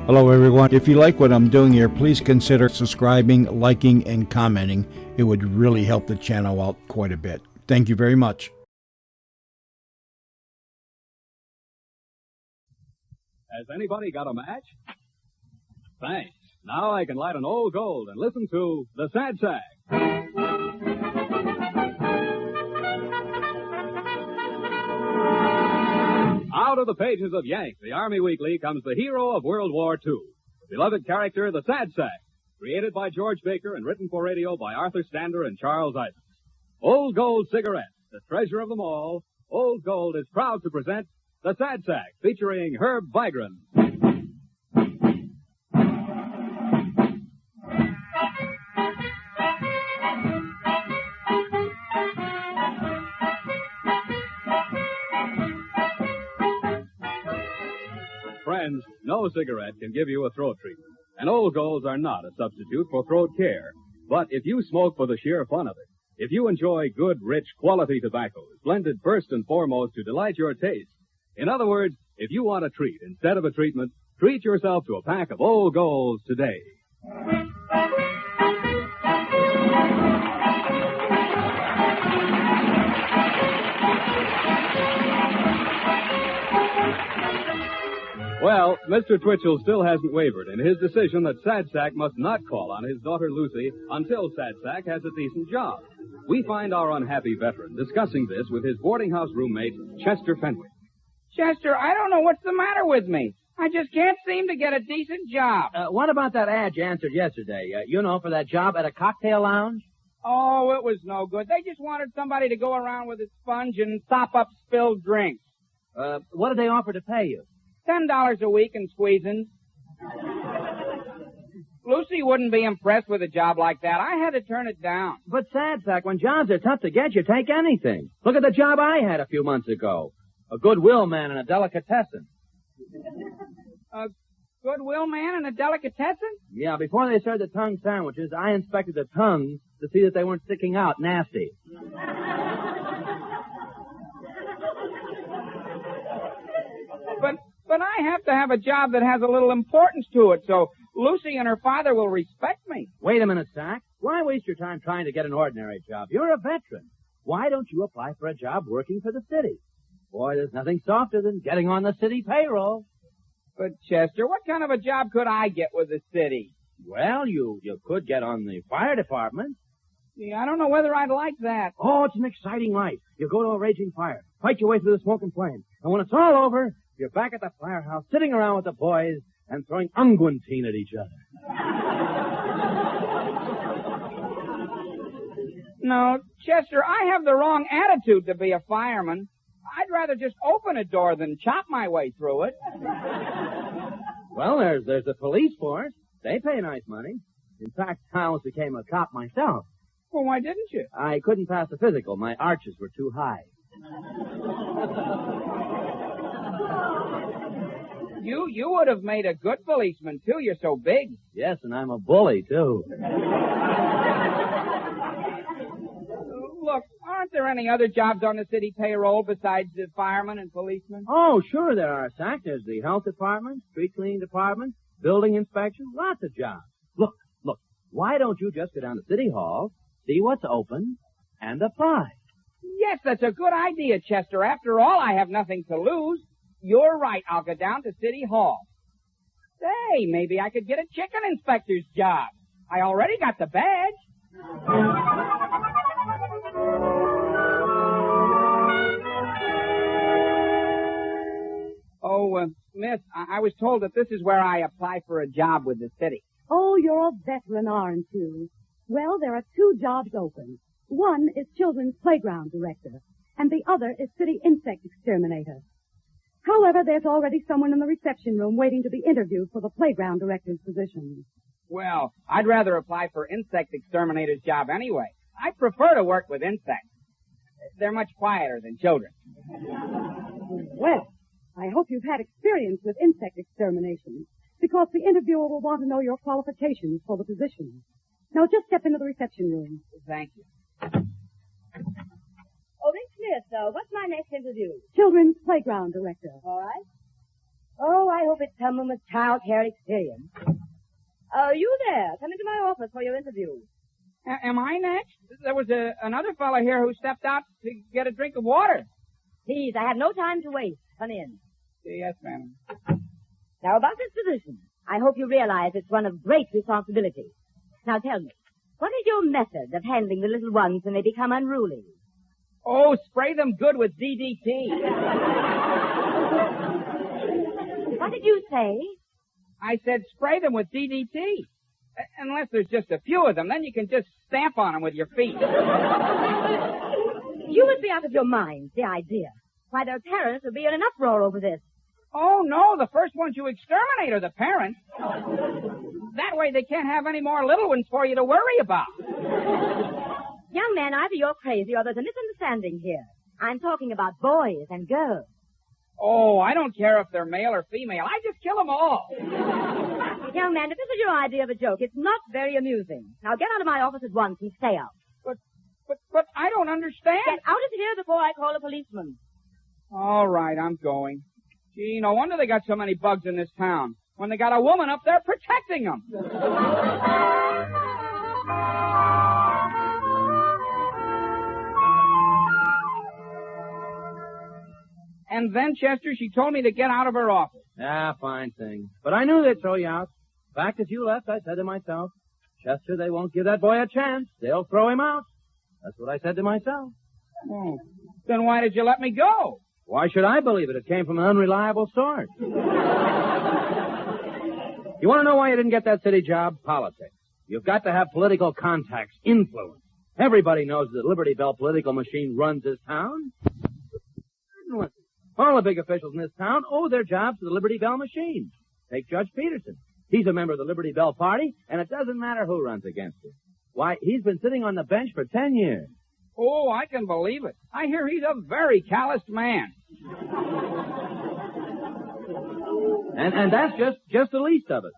Hello, everyone. If you like what I'm doing here, please consider subscribing, liking, and commenting. It would really help the channel out quite a bit. Thank you very much. Has anybody got a match? Thanks. Now I can light an old gold and listen to the Sad Sack. Out of the pages of Yank, the Army Weekly, comes the hero of World War II, the beloved character, the Sad Sack, created by George Baker and written for radio by Arthur Stander and Charles Isaacs. Old Gold Cigarettes, the treasure of them all, Old Gold is proud to present the Sad Sack, featuring Herb Vigran. Friends, no cigarette can give you a throat treatment, and Old Golds are not a substitute for throat care. But if you smoke for the sheer fun of it, if you enjoy good, rich, quality tobaccos, blended first and foremost to delight your taste, in other words, if you want a treat instead of a treatment, treat yourself to a pack of Old Golds today. Well, Mr. Twitchell still hasn't wavered in his decision that Sad Sack must not call on his daughter Lucy until Sad Sack has a decent job. We find our unhappy veteran discussing this with his boarding house roommate, Chester Fenwick. Chester, I don't know what's the matter with me. I just can't seem to get a decent job. What about that ad you answered yesterday? For that job at a cocktail lounge? Oh, it was no good. They just wanted somebody to go around with a sponge and sop up spilled drinks. What did they offer to pay you? $10 a week and squeezing. Lucy wouldn't be impressed with a job like that. I had to turn it down. But Sad Sack, when jobs are tough to get, you take anything. Look at the job I had a few months ago. A goodwill man in a delicatessen. A goodwill man in a delicatessen? Yeah, before they served the tongue sandwiches, I inspected the tongues to see that they weren't sticking out nasty. But I have to have a job that has a little importance to it, so Lucy and her father will respect me. Wait a minute, Sack. Why waste your time trying to get an ordinary job? You're a veteran. Why don't you apply for a job working for the city? Boy, there's nothing softer than getting on the city payroll. But, Chester, what kind of a job could I get with the city? Well, you could get on the fire department. Yeah, I don't know whether I'd like that. Oh, it's an exciting life. You go to a raging fire, fight your way through the smoke and flame, and when it's all over, you're back at the firehouse, sitting around with the boys and throwing unguentine at each other. No, Chester, I have the wrong attitude to be a fireman. I'd rather just open a door than chop my way through it. Well, there's the police force. They pay nice money. In fact, I almost became a cop myself. Well, why didn't you? I couldn't pass the physical. My arches were too high. You would have made a good policeman, too. You're so big. Yes, and I'm a bully, too. Look, aren't there any other jobs on the city payroll besides the firemen and policemen? Oh, sure there are, Sack. There's the health department, street cleaning department, building inspection, lots of jobs. Look, why don't you just go down to City Hall, see what's open, and apply? Yes, that's a good idea, Chester. After all, I have nothing to lose. You're right. I'll go down to City Hall. Say, maybe I could get a chicken inspector's job. I already got the badge. Oh, miss, I was told that this is where I apply for a job with the city. Oh, you're a veteran, aren't you? Well, there are 2 jobs open. One is children's playground director, and the other is city insect exterminator. However, there's already someone in the reception room waiting to be interviewed for the playground director's position. Well, I'd rather apply for insect exterminator's job anyway. I prefer to work with insects. They're much quieter than children. Well, I hope you've had experience with insect extermination, because the interviewer will want to know your qualifications for the position. Now, just step into the reception room. Thank you. Oh, Miss Smith, what's my next interview? Children's playground director. All right. Oh, I hope it's someone with child care experience. You there. Come into my office for your interview. Am I next? There was another fellow here who stepped out to get a drink of water. Please, I have no time to waste. Come in. Yes, ma'am. Now, about this position, I hope you realize it's one of great responsibility. Now, tell me, what is your method of handling the little ones when they become unruly? Oh, spray them good with DDT. What did you say? I said spray them with DDT. Unless there's just a few of them, then you can just stamp on them with your feet. You must be out of your mind, the idea. Why, their parents would be in an uproar over this. Oh, no, the first ones you exterminate are the parents. That way they can't have any more little ones for you to worry about. Young man, either you're crazy or there's a misunderstanding here. I'm talking about boys and girls. Oh, I don't care if they're male or female. I just kill them all. Young man, if this is your idea of a joke, it's not very amusing. Now get out of my office at once and stay out. But I don't understand. Get out of here before I call a policeman. All right, I'm going. Gee, no wonder they got so many bugs in this town. When they got a woman up there protecting them. And then, Chester, she told me to get out of her office. Ah, fine thing. But I knew they'd throw you out. Back as you left, I said to myself, Chester, they won't give that boy a chance. They'll throw him out. That's what I said to myself. Oh, then why did you let me go? Why should I believe it? It came from an unreliable source. You want to know why you didn't get that city job? Politics. You've got to have political contacts, influence. Everybody knows that the Liberty Bell political machine runs this town. All the big officials in this town owe their jobs to the Liberty Bell machine. Take Judge Peterson. He's a member of the Liberty Bell Party, and it doesn't matter who runs against him. Why, he's been sitting on the bench for 10 years. Oh, I can believe it. I hear he's a very calloused man. And that's just the least of it.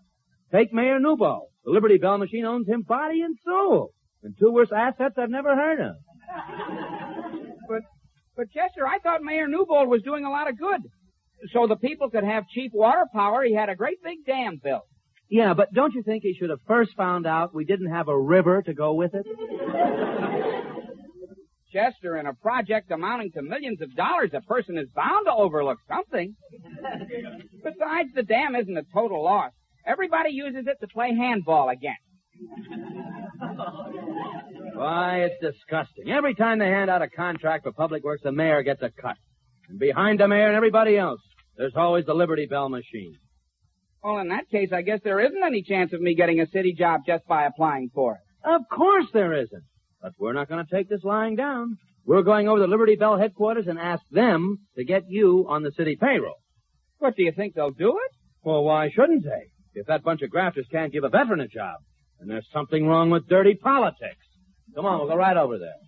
Take Mayor Newbold. The Liberty Bell machine owns him body and soul. And two worse assets I've never heard of. But Chester, I thought Mayor Newbold was doing a lot of good. So the people could have cheap water power. He had a great big dam built. Yeah, but don't you think he should have first found out we didn't have a river to go with it? Chester, in a project amounting to millions of dollars, a person is bound to overlook something. Besides, the dam isn't a total loss. Everybody uses it to play handball again. Why, it's disgusting. Every time they hand out a contract for public works, the mayor gets a cut. And behind the mayor and everybody else, there's always the Liberty Bell machine. Well, in that case, I guess there isn't any chance of me getting a city job just by applying for it. Of course there isn't. But we're not going to take this lying down. We're going over to Liberty Bell headquarters and ask them to get you on the city payroll. What, do you think they'll do it? Well, why shouldn't they? If that bunch of grafters can't give a veteran a job, then there's something wrong with dirty politics. Come on, we'll go right over there.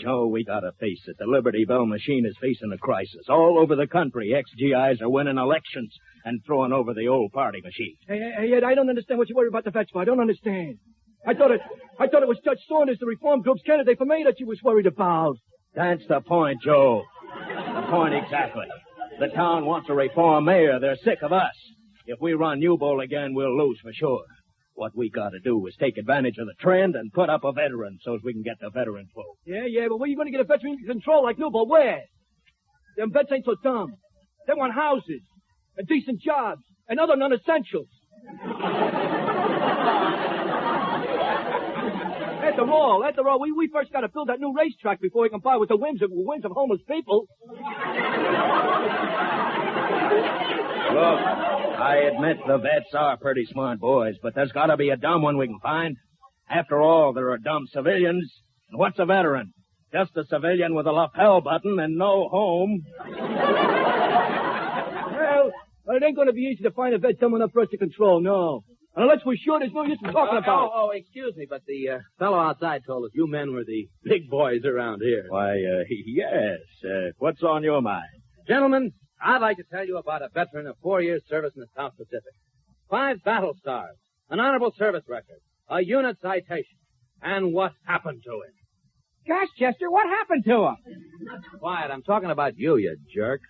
Joe, we gotta face it. The Liberty Bell machine is facing a crisis. All over the country, ex-GIs are winning elections and throwing over the old party machine. Hey, Ed, I don't understand what you worry about the vets for. I don't understand. I thought it was Judge Saunders, the reform group's candidate for mayor, that you was worried about. That's the point, Joe. The point exactly. The town wants a reform mayor. They're sick of us. If we run Newbold again, we'll lose for sure. What we gotta do is take advantage of the trend and put up a veteran so as we can get the veteran vote. Yeah, but where you gonna get a veteran you can control like Newbold? Where? Them vets ain't so dumb. They want houses, and decent jobs, and other non-essentials. After all, we first gotta build that new racetrack before we can buy with the whims of homeless people. Look, I admit the vets are pretty smart boys, but there's gotta be a dumb one we can find. After all, there are dumb civilians. And what's a veteran? Just a civilian with a lapel button and no home. Well, it ain't gonna be easy to find a vet dumb enough for us to control, no. Unless we're sure there's no use in talking about it. Oh, excuse me, but the fellow outside told us you men were the big boys around here. Why, yes. What's on your mind? Gentlemen, I'd like to tell you about a veteran of 4 years' service in the South Pacific. 5 battle stars, an honorable service record, a unit citation. And what happened to him? Gosh, Chester, what happened to him? Quiet, I'm talking about you jerk.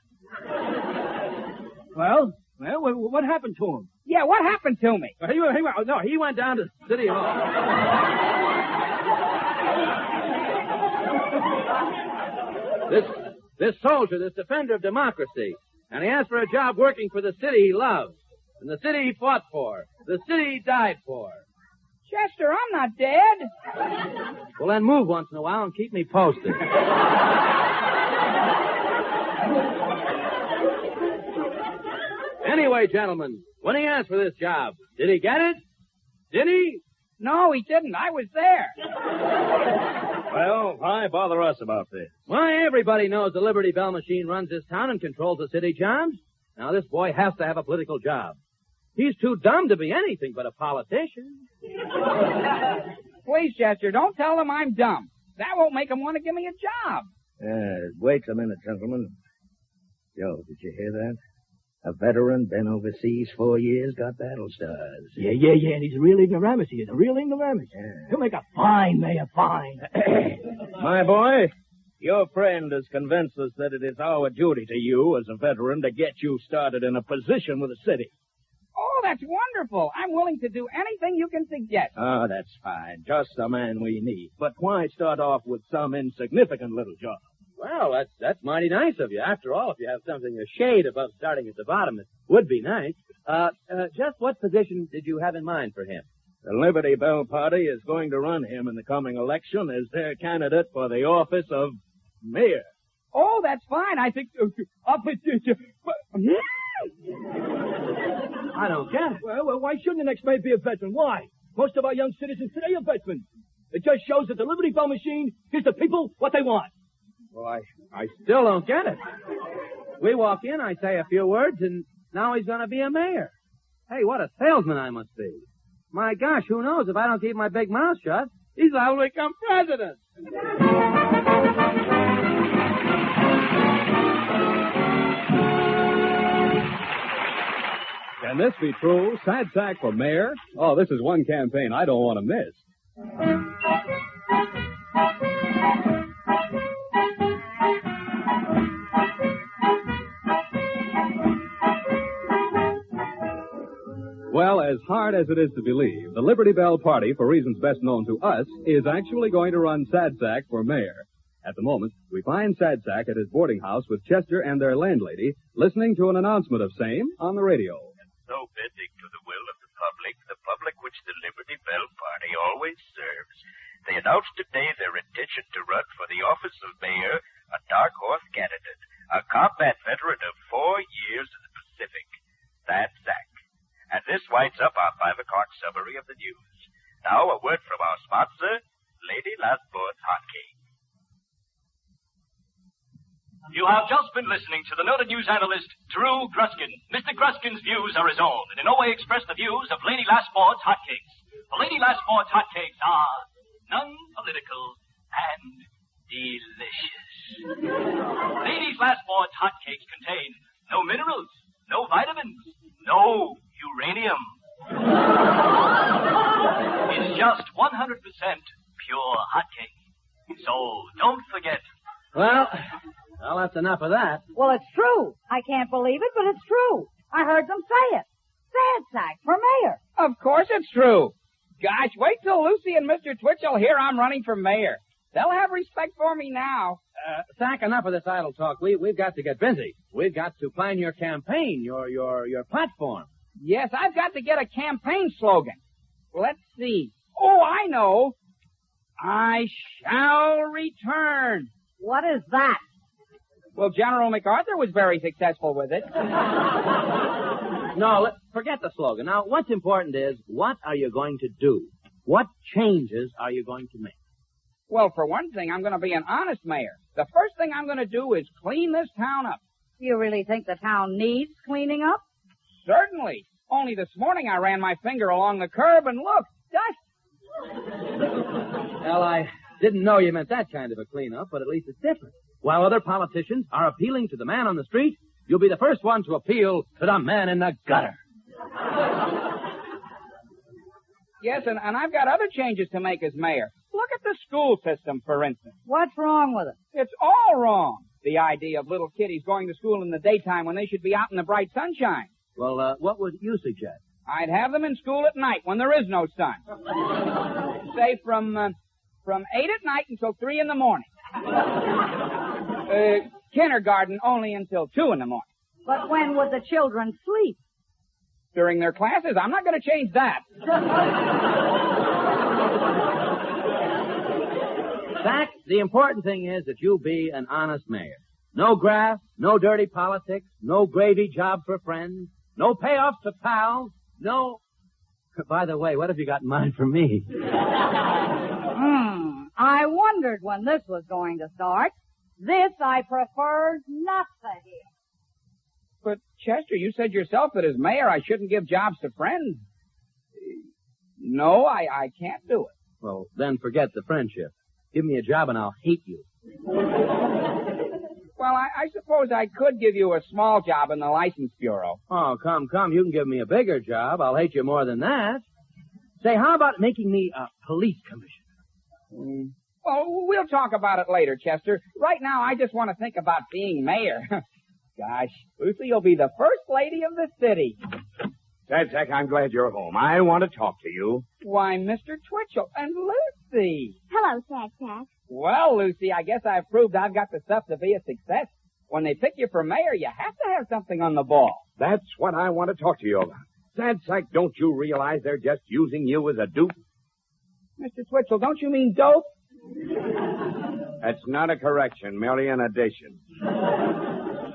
Well, what happened to him? Yeah, what happened to me? He went down to City Hall. This soldier, this defender of democracy, and he asked for a job working for the city he loves, and the city he fought for, the city he died for. Chester, I'm not dead. Well, then move once in a while and keep me posted. Anyway, gentlemen, when he asked for this job, did he get it? Did he? No, he didn't. I was there. Well, why bother us about this? Why, everybody knows the Liberty Bell machine runs this town and controls the city jobs. Now, this boy has to have a political job. He's too dumb to be anything but a politician. Please, Chester, don't tell them I'm dumb. That won't make them want to give me a job. Wait a minute, gentlemen. Joe, did you hear that? A veteran, been overseas 4 years, got battle stars. Yeah, and he's a real ignoramus. He is a real ignoramus. Yeah. He'll make a fine mayor, fine. My boy, your friend has convinced us that it is our duty to you as a veteran to get you started in a position with the city. Oh, that's wonderful. I'm willing to do anything you can suggest. Oh, that's fine. Just the man we need. But why start off with some insignificant little job? Well, that's mighty nice of you. After all, if you have something a shade above starting at the bottom, it would be nice. Just what position did you have in mind for him? The Liberty Bell Party is going to run him in the coming election as their candidate for the office of mayor. Oh, that's fine. I think... I don't get it. Well, why shouldn't the next mayor be a veteran? Why? Most of our young citizens today are veterans. It just shows that the Liberty Bell machine gives the people what they want. Well, I still don't get it. We walk in, I say a few words, and now he's going to be a mayor. Hey, what a salesman I must be. My gosh, who knows? If I don't keep my big mouth shut, he's liable to become president. Can this be true? Sad sack for mayor? Oh, this is one campaign I don't want to miss. Well, as hard as it is to believe, the Liberty Bell Party, for reasons best known to us, is actually going to run Sad Sack for mayor. At the moment, we find Sad Sack at his boarding house with Chester and their landlady, listening to an announcement of same on the radio. So bending to the will of the public which the Liberty Bell Party always serves, they announced today their intention to run for the office of mayor a dark horse candidate, a combat veteran of 4 years in the Pacific, Sad Sack. And this winds up our 5 o'clock summary of the news. Now a word from our sponsor, Lady Lastborn's Hotcake. You have just been listening to the noted news analyst, Drew Gruskin. Mr. Gruskin's views are his own, and in no way express the views of Lady Lastborn's Hotcakes. For Lady Lastborn's Hotcakes are non-political and delicious. Lady Lastborn's Hotcakes contain no minerals, no vitamins, no uranium. It's just 100% pure hotcake. So don't forget. Well, that's enough of that. Well, it's true. I can't believe it, but it's true. I heard them say it. Sad sack for mayor. Of course it's true. Gosh, wait till Lucy and Mr. Twitchell hear I'm running for mayor. They'll have respect for me now. Sack, enough of this idle talk. We've got to get busy. We've got to plan your campaign, your platform. Yes, I've got to get a campaign slogan. Let's see. Oh, I know. I shall return. What is that? Well, General MacArthur was very successful with it. No, forget the slogan. Now, what's important is, what are you going to do? What changes are you going to make? Well, for one thing, I'm going to be an honest mayor. The first thing I'm going to do is clean this town up. You really think the town needs cleaning up? Certainly. Only this morning I ran my finger along the curb and look, dust. Well, I didn't know you meant that kind of a cleanup, but at least it's different. While other politicians are appealing to the man on the street, you'll be the first one to appeal to the man in the gutter. Yes, and I've got other changes to make as mayor. Look at the school system, for instance. What's wrong with it? It's all wrong. The idea of little kiddies going to school in the daytime when they should be out in the bright sunshine. Well, what would you suggest? I'd have them in school at night when there is no sun. Say from 8 at night until 3 in the morning. Kindergarten only until 2 in the morning. But when would the children sleep? During their classes. I'm not going to change that. Zach, the important thing is that you be an honest mayor. No graft, no dirty politics, no gravy job for friends, no payoffs to pals, no... By the way, what have you got in mind for me? I wondered when this was going to start. This I prefer not to hear. But, Chester, you said yourself that as mayor I shouldn't give jobs to friends. No, I can't do it. Well, then forget the friendship. Give me a job and I'll hate you. Well, I suppose I could give you a small job in the license bureau. Oh, come. You can give me a bigger job. I'll hate you more than that. Say, how about making me a police commissioner? Well, we'll talk about it later, Chester. Right now, I just want to think about being mayor. Gosh, Lucy, you'll be the first lady of the city. Zach, I'm glad you're home. I want to talk to you. Why, Mr. Twitchell and Lucy. Hello, Sad. Well, Lucy, I guess I've proved I've got the stuff to be a success. When they pick you for mayor, you have to have something on the ball. That's what I want to talk to you about. Zach, don't you realize they're just using you as a dupe? Mr. Twitchell, don't you mean dope? That's not a correction, merely an addition.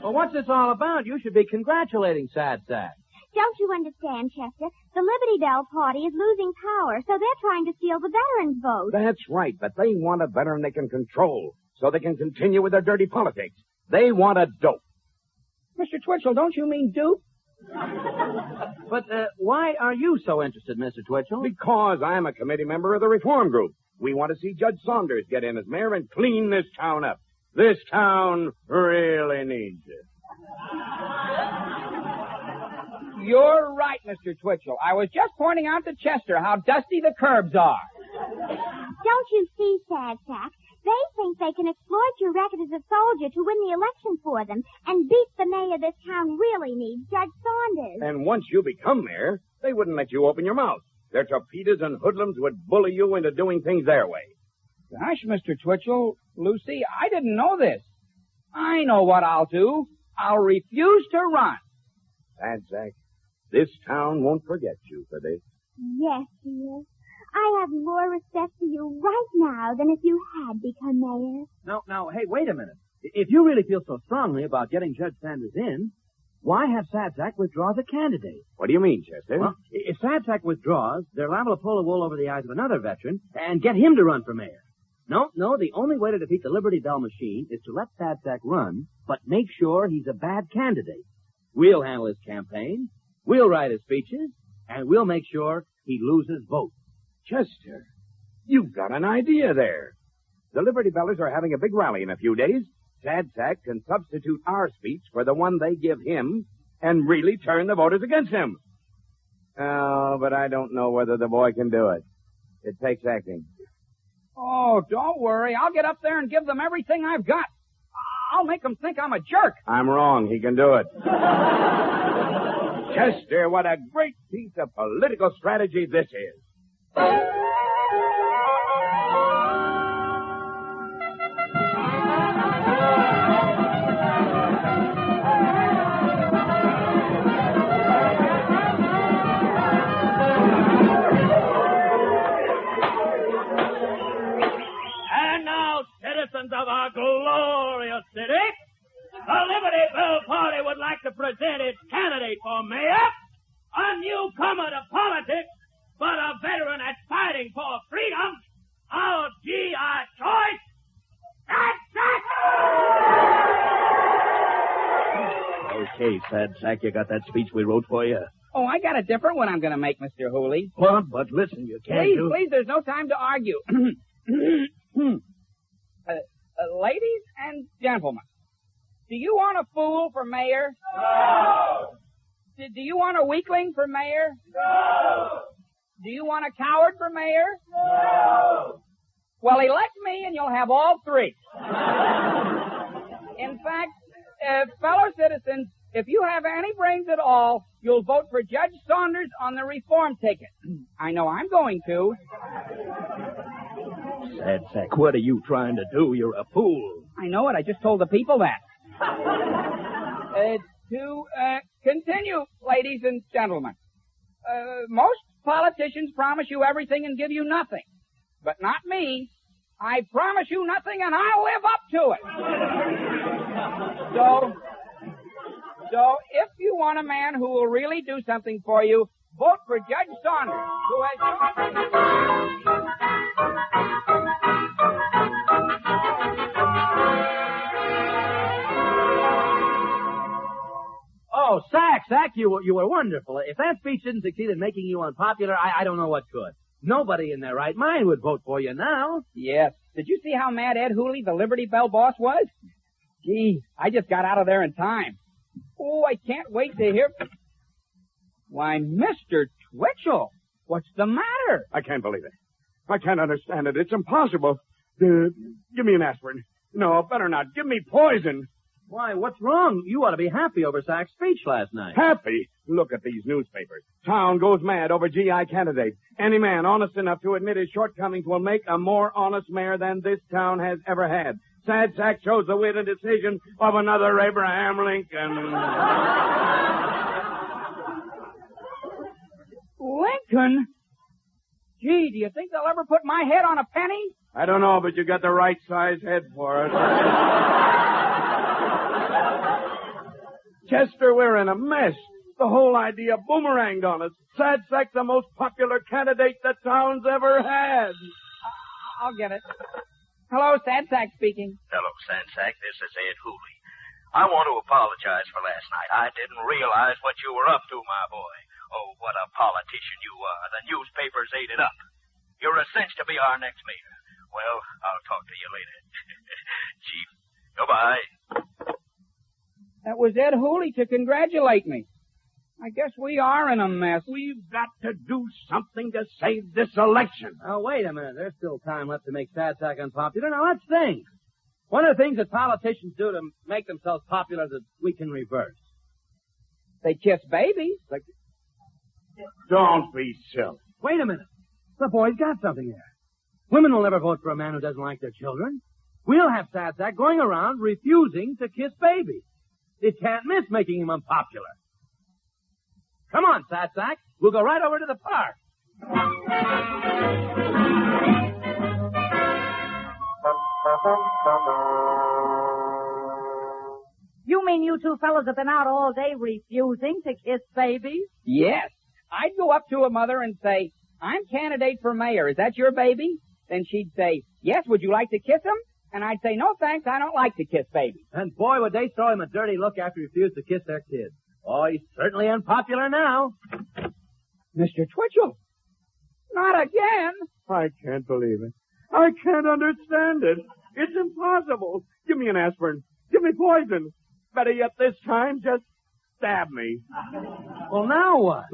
Well, what's this all about? You should be congratulating Sad Sack. Don't you understand, Chester? The Liberty Bell Party is losing power, so they're trying to steal the veterans' vote. That's right, but they want a veteran they can control, so they can continue with their dirty politics. They want a dope. Mr. Twitchell, don't you mean dupe? But why are you so interested, Mr. Twitchell? Because I'm a committee member of the reform group. We want to see Judge Saunders get in as mayor and clean this town up. This town really needs it. You're right, Mr. Twitchell. I was just pointing out to Chester how dusty the curbs are. Don't you see, Sad Sack? They think they can exploit your record as a soldier to win the election for them and beat the mayor this town really needs, Judge Saunders. And once you become mayor, they wouldn't let you open your mouth. Their torpedoes and hoodlums would bully you into doing things their way. Gosh, Mr. Twitchell, Lucy, I didn't know this. I know what I'll do. I'll refuse to run. Sad Sack, this town won't forget you for this. Yes, dear. I have more respect for you right now than if you had become mayor. No, hey, wait a minute. If you really feel so strongly about getting Judge Sanders in, why have Sad Sack withdraw as a candidate? What do you mean, Chester? Well, if Sad Sack withdraws, they're liable to pull the wool over the eyes of another veteran and get him to run for mayor. No, the only way to defeat the Liberty Bell machine is to let Sad Sack run, but make sure he's a bad candidate. We'll handle his campaign, we'll write his speeches, and we'll make sure he loses votes. Chester, you've got an idea there. The Liberty Bellers are having a big rally in a few days. Sad Sack can substitute our speech for the one they give him and really turn the voters against him. Oh, but I don't know whether the boy can do it. It takes acting. Oh, don't worry. I'll get up there and give them everything I've got. I'll make them think I'm a jerk. I'm wrong. He can do it. Chester, what a great piece of political strategy this is. And now, citizens of our glorious city, the Liberty Bell Party would like to present its candidate for mayor, a newcomer to politics, but a veteran that's fighting for freedom, our G.I. choice, Okay, Sad Sack, you got that speech we wrote for you? Oh, I got a different one I'm going to make, Mr. Hooley. What? But listen, you can't Please, there's no time to argue. Ladies and gentlemen, do you want a fool for mayor? No! Do you want a weakling for mayor? No! Do you want a coward for mayor? No! Well, elect me and you'll have all three. In fact, fellow citizens, if you have any brains at all, you'll vote for Judge Saunders on the reform ticket. I know I'm going to. Sad sack, what are you trying to do? You're a fool. I know it. I just told the people that. To continue, ladies and gentlemen. Most politicians promise you everything and give you nothing. But not me. I promise you nothing and I'll live up to it. So if you want a man who will really do something for you, vote for Judge Saunders, who has... Oh, Sack, you were wonderful. If that speech didn't succeed in making you unpopular, I don't know what could. Nobody in their right mind would vote for you now. Yes. Did you see how mad Ed Hooley, the Liberty Bell boss, was? Gee, I just got out of there in time. Oh, I can't wait to hear... Why, Mr. Twitchell, what's the matter? I can't believe it. I can't understand it. It's impossible. Give me an aspirin. No, better not. Give me poison. Why, what's wrong? You ought to be happy over Sack's speech last night. Happy? Look at these newspapers. Town goes mad over GI candidate. Any man honest enough to admit his shortcomings will make a more honest mayor than this town has ever had. Sad Sack chose the wit and decision of another Abraham Lincoln. Lincoln? Gee, do you think they'll ever put my head on a penny? I don't know, but you got the right size head for it. Chester, we're in a mess. The whole idea boomeranged on us. Sad Sack's the most popular candidate the town's ever had. I'll get it. Hello, Sad Sack speaking. Hello, Sad Sack. This is Ed Hooley. I want to apologize for last night. I didn't realize what you were up to, my boy. Oh, what a politician you are. The newspapers ate it up. You're a cinch to be our next mayor. Well, I'll talk to you later. Chief, goodbye. That was Ed Hooley to congratulate me. I guess we are in a mess. We've got to do something to save this election. Oh, wait a minute. There's still time left to make Sad Sack unpopular. Now, let's think. One of the things that politicians do to make themselves popular that we can reverse. They kiss babies. Don't be silly. Wait a minute. The boy's got something there. Women will never vote for a man who doesn't like their children. We'll have Sad Sack going around refusing to kiss babies. It can't miss making him unpopular. Come on, Sad Sack. We'll go right over to the park. You mean you two fellas have been out all day refusing to kiss babies? Yes. I'd go up to a mother and say, I'm candidate for mayor. Is that your baby? Then she'd say, yes, would you like to kiss him? And I'd say, no, thanks, I don't like to kiss babies. And boy, would they throw him a dirty look after he refused to kiss their kid. Oh, he's certainly unpopular now. Mr. Twitchell. Not again. I can't believe it. I can't understand it. It's impossible. Give me an aspirin. Give me poison. Better yet this time, just stab me. Well, now what?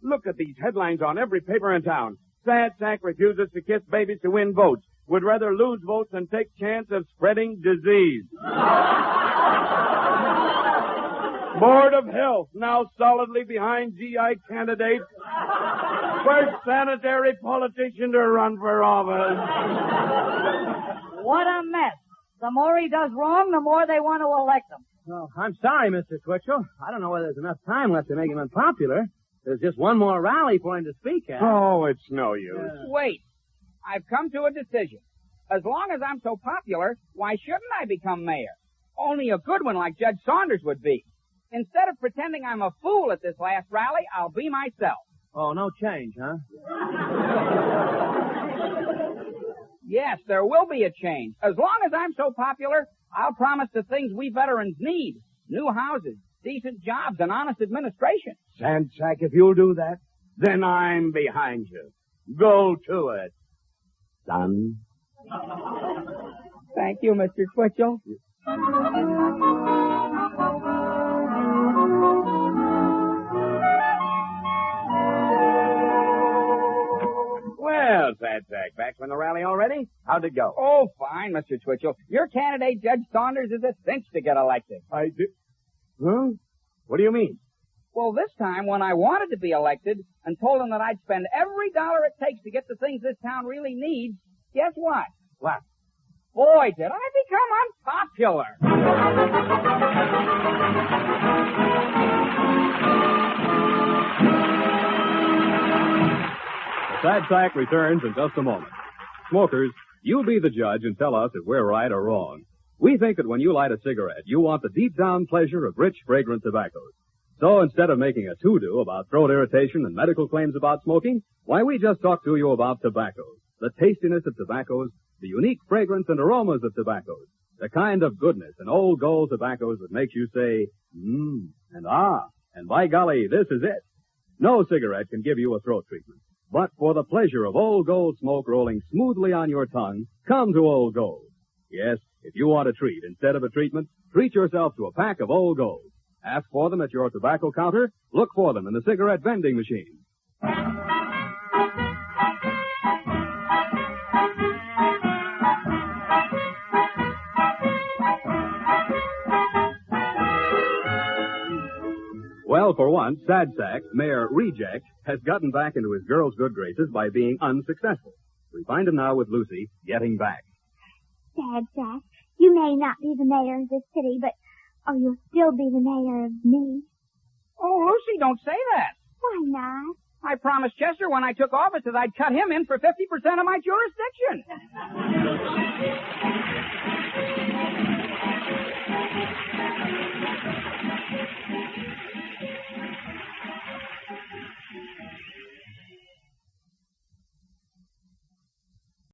Look at these headlines on every paper in town. Sad Sack refuses to kiss babies to win votes. Would rather lose votes than take chance of spreading disease. Board of Health now solidly behind GI candidate. First sanitary politician to run for office. What a mess. The more he does wrong, the more they want to elect him. Well, I'm sorry, Mr. Twitchell. I don't know whether there's enough time left to make him unpopular. There's just one more rally for him to speak at. Oh, it's no use. Wait. I've come to a decision. As long as I'm so popular, why shouldn't I become mayor? Only a good one like Judge Saunders would be. Instead of pretending I'm a fool at this last rally, I'll be myself. Oh, no change, huh? Yes, there will be a change. As long as I'm so popular, I'll promise the things we veterans need. New houses, decent jobs, and honest administration. Sad Sack, if you'll do that, then I'm behind you. Go to it, son. Thank you, Mr. Twitchell. Well, Sad Sack, back from the rally already? How'd it go? Oh, fine, Mr. Twitchell. Your candidate, Judge Saunders, is a cinch to get elected. I did. Huh? What do you mean? Well, this time, when I wanted to be elected and told him that I'd spend every dollar it takes to get the things this town really needs, guess what? What? Boy, did I become unpopular. The Sad Sack returns in just a moment. Smokers, you be the judge and tell us if we're right or wrong. We think that when you light a cigarette, you want the deep-down pleasure of rich, fragrant tobaccos. So instead of making a to-do about throat irritation and medical claims about smoking, why, we just talk to you about tobaccos, the tastiness of tobaccos, the unique fragrance and aromas of tobaccos, the kind of goodness in old gold tobaccos that makes you say, and ah, and by golly, this is it. No cigarette can give you a throat treatment. But for the pleasure of Old Gold smoke rolling smoothly on your tongue, come to Old Gold. Yes, if you want a treat instead of a treatment, treat yourself to a pack of Old Gold. Ask for them at your tobacco counter. Look for them in the cigarette vending machine. Well, for once, Sad Sack, Mayor Reject, has gotten back into his girl's good graces by being unsuccessful. We find him now with Lucy, getting back. Sad Sack, you may not be the mayor of this city, but you'll still be the mayor of me. Oh, Lucy, don't say that. Why not? I promised Chester when I took office that I'd cut him in for 50% of my jurisdiction.